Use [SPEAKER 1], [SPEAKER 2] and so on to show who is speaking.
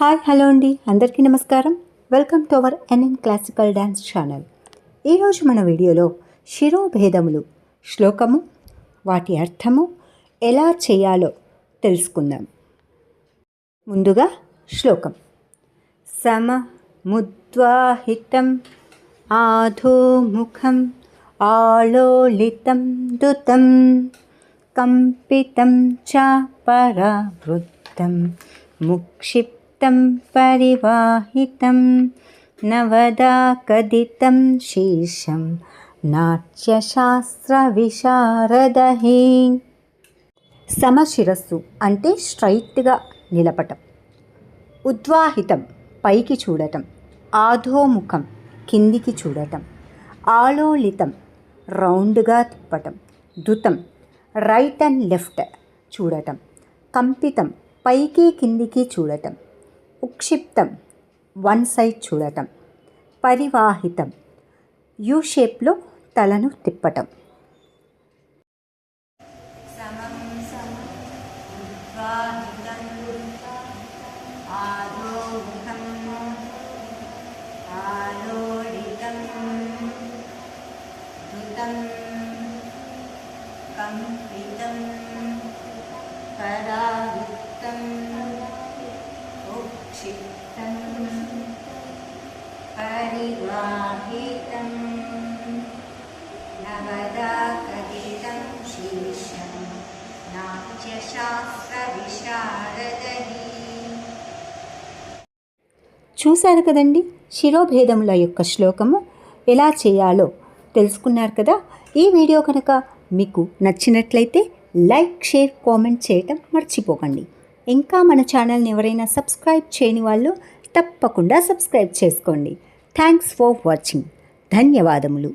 [SPEAKER 1] Hi hello అండి, అందరికీ నమస్కారం. Welcome to our NN classical dance channel. ఈరోజు మన వీడియోలో శిరోభేదములు శ్లోకము, వాటి అర్థము ఎలా చేయాలో తెలుసుకుందాం. ముందుగా శ్లోకం. సమముద్వాహితం ఆధోముఖం ఆలోలితం దుతం కంపితం చాపరావృత్తం ముక్షిప్తం పరివాహితం నవదా కదితం శీర్షం నాట్యశాస్త్ర విశారదహి. సమశిరస్సు అంటే స్ట్రైట్గా నిలపటం. ఉద్వాహితం పైకి చూడటం. ఆధోముఖం కిందికి చూడటం. ఆలోలితం రౌండ్గా తిప్పటం. దుతం రైట్ అండ్ లెఫ్ట్ చూడటం. కంపితం పైకి కిందికి చూడటం. ఉక్షిప్తం వన్ సైడ్ చూడటం. పరివాహితం యూ షేప్లో తలను తిప్పటం.
[SPEAKER 2] కంపితం పరావృత్తం ఉక్షిప్తం పరివాహితం నవదా కదితం శీర్షం నాట్యశాస్త్ర విశారదహి.
[SPEAKER 1] చూశారు కదండి, శిరోభేదముల యొక్క శ్లోకము ఎలా చేయాలో తెలుసుకున్నారు కదా. ఈ వీడియో కనుక మీకు నచ్చినట్లయితే లైక్, షేర్, కామెంట్ చేయటం మర్చిపోకండి. ఇంకా మన ఛానల్ని ఎవరైనా సబ్స్క్రైబ్ చేయని వాళ్ళు తప్పకుండా సబ్స్క్రైబ్ చేసుకోండి. Thanks for watching. ధన్యవాదములు.